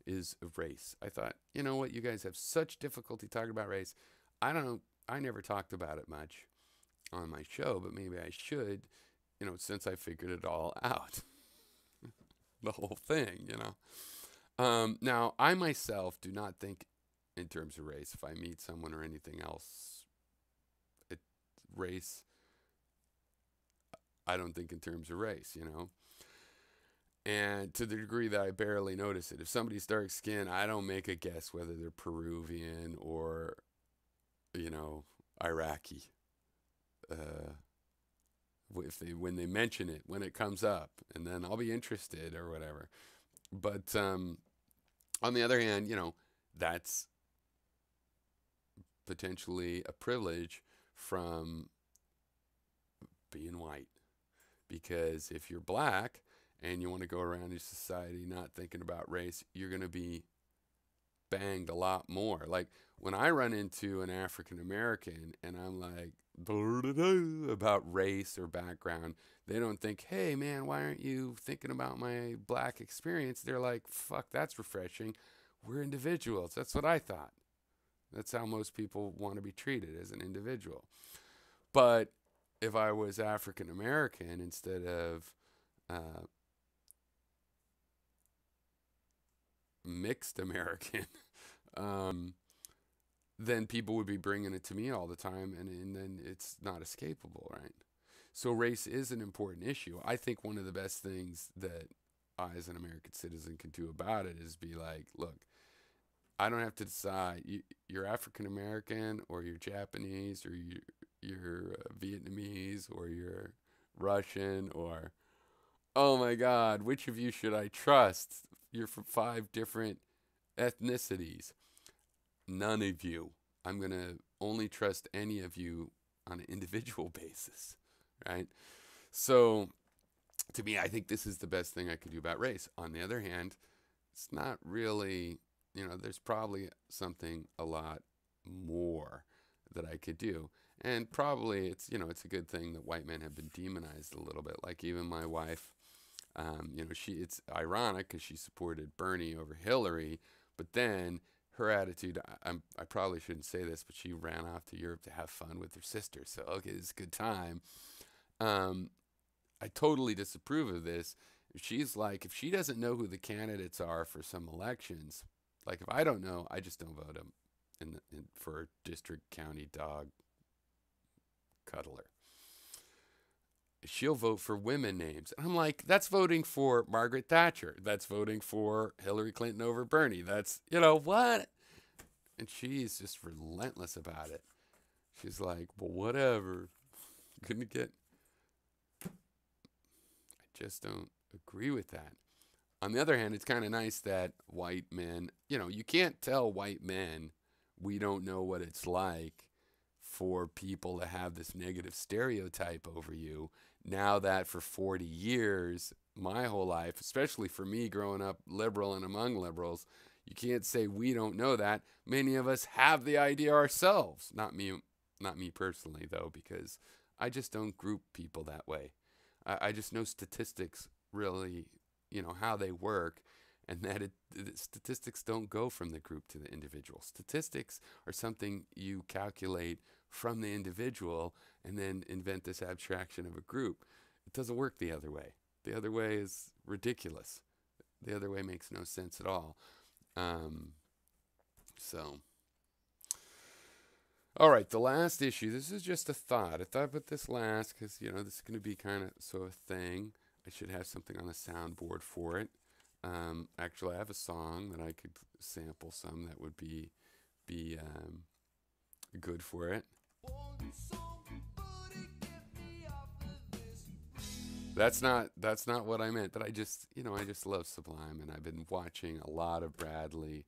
is race. I thought, you know what, you guys have such difficulty talking about race. I never talked about it much on my show, but maybe I should, since I figured it all out. The whole thing, Now, I myself do not think in terms of race. If I meet someone or anything else, race, I don't think in terms of race, And to the degree that I barely notice it. If somebody's dark skin, I don't make a guess whether they're Peruvian or, Iraqi. When they mention it, when it comes up, and then I'll be interested or whatever. But on the other hand, that's potentially a privilege from being white. Because if you're black and you want to go around in society not thinking about race, you're going to be banged a lot more. Like when I run into an African American and I'm like about race or background, they don't think, hey man, why aren't you thinking about my black experience? They're like, fuck, that's refreshing. We're individuals. That's what I thought. That's how most people want to be treated, as an individual. But if I was African American instead of mixed American, then people would be bringing it to me all the time, and then it's not escapable, right? So race is an important issue. I think one of the best things that I, as an American citizen, can do about it is be like, look, I don't have to decide you're African American or you're Japanese or you're Vietnamese or you're Russian or, oh my God, which of you should I trust? You're from 5 different ethnicities. None of you. I'm going to only trust any of you on an individual basis, right? So to me, I think this is the best thing I could do about race. On the other hand, it's not really, there's probably something a lot more that I could do. And probably it's a good thing that white men have been demonized a little bit. Like even my wife, it's ironic because she supported Bernie over Hillary, but then her attitude, I probably shouldn't say this, but she ran off to Europe to have fun with her sister. So, okay, it's a good time. I totally disapprove of this. She's like, if she doesn't know who the candidates are for some elections, like if I don't know, I just don't vote them for district county dog cuddler. She'll vote for women names. And I'm like, that's voting for Margaret Thatcher. That's voting for Hillary Clinton over Bernie. That's, what? And she's just relentless about it. She's like, well, whatever. Couldn't get. I just don't agree with that. On the other hand, it's kind of nice that white men, you can't tell white men we don't know what it's like for people to have this negative stereotype over you. Now that for 40 years, my whole life, especially for me growing up liberal and among liberals, you can't say we don't know that. Many of us have the idea ourselves. Not me personally, though, because I just don't group people that way. I just know statistics really, how they work, and that the statistics don't go from the group to the individual. Statistics are something you calculate from the individual and then invent this abstraction of a group. It doesn't work the other way. The other way is ridiculous. The other way makes no sense at all. All right, the last issue. This is just a thought. I thought about this last because, this is going to be kind of a thing. I should have something on the soundboard for it. Actually, I have a song that I could sample some that would be good for it. That's not what I meant, but I just love Sublime, and I've been watching a lot of Bradley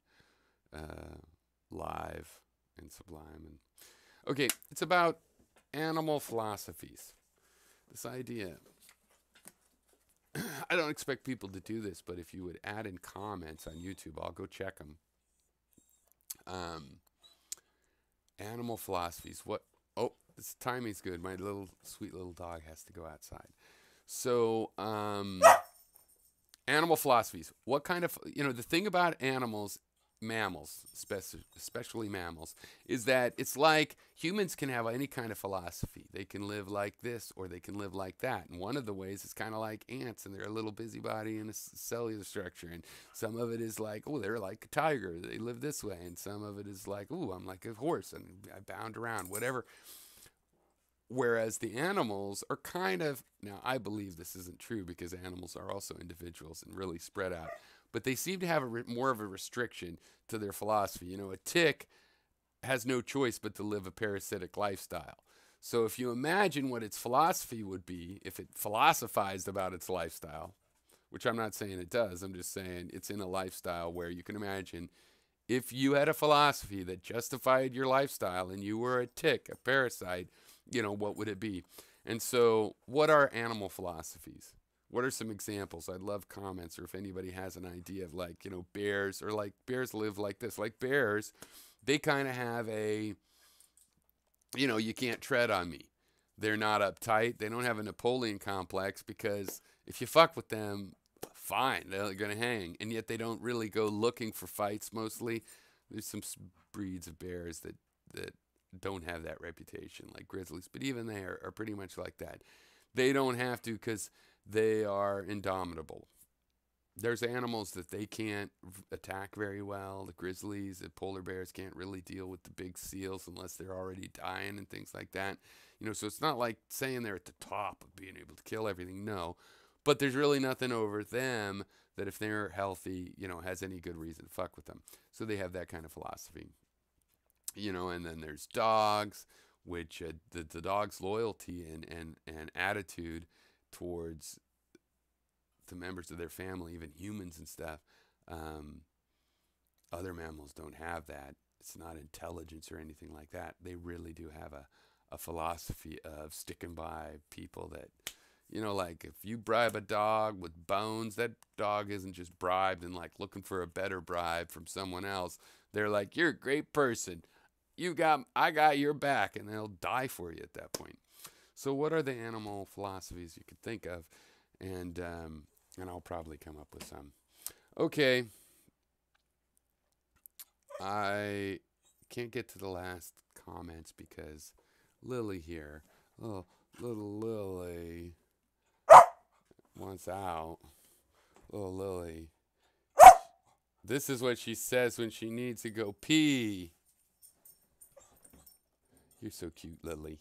live in Sublime. And okay, it's about animal philosophies. This idea. I don't expect people to do this, but if you would add in comments on YouTube, I'll go check them. Animal philosophies. What? Oh, this timing's good. My sweet little dog has to go outside. So, animal philosophies. What kind of, the thing about mammals, especially mammals, is that it's like humans can have any kind of philosophy. They can live like this or they can live like that. And one of the ways is kind of like ants, and they're a little busybody in a cellular structure. And some of it is like, oh, they're like a tiger. They live this way. And some of it is like, oh, I'm like a horse and I bound around, whatever. Whereas the animals are kind of, now I believe this isn't true because animals are also individuals and really spread out, but they seem to have more of a restriction to their philosophy. A tick has no choice but to live a parasitic lifestyle. So if you imagine what its philosophy would be if it philosophized about its lifestyle, which I'm not saying it does, I'm just saying it's in a lifestyle where you can imagine if you had a philosophy that justified your lifestyle and you were a tick, a parasite, what would it be? And so what are animal philosophies? What are some examples? I'd love comments, or if anybody has an idea of bears, or bears live like this. Like bears, they kind of have a, you can't tread on me. They're not uptight. They don't have a Napoleon complex because if you fuck with them, fine, they're going to hang. And yet they don't really go looking for fights mostly. There's some breeds of bears that don't have that reputation, like grizzlies, but even they are pretty much like that. They don't have to because they are indomitable. There's animals that they can't attack very well. The grizzlies, the polar bears can't really deal with the big seals unless they're already dying and things like that. So it's not like saying they're at the top of being able to kill everything. No, but there's really nothing over them that if they're healthy, has any good reason to fuck with them. So they have that kind of philosophy. And then there's dogs, which the dog's loyalty and attitude towards the members of their family, even humans and stuff, other mammals don't have that. It's not intelligence or anything like that. They really do have a philosophy of sticking by people that, like if you bribe a dog with bones, that dog isn't just bribed and like looking for a better bribe from someone else. They're like, you're a great person. I got your back, and they'll die for you at that point. So what are the animal philosophies you could think of? And I'll probably come up with some. Okay. I can't get to the last comments because Lily here, oh, little Lily, wants out. Little Lily. This is what she says when she needs to go pee. You're so cute, Lily.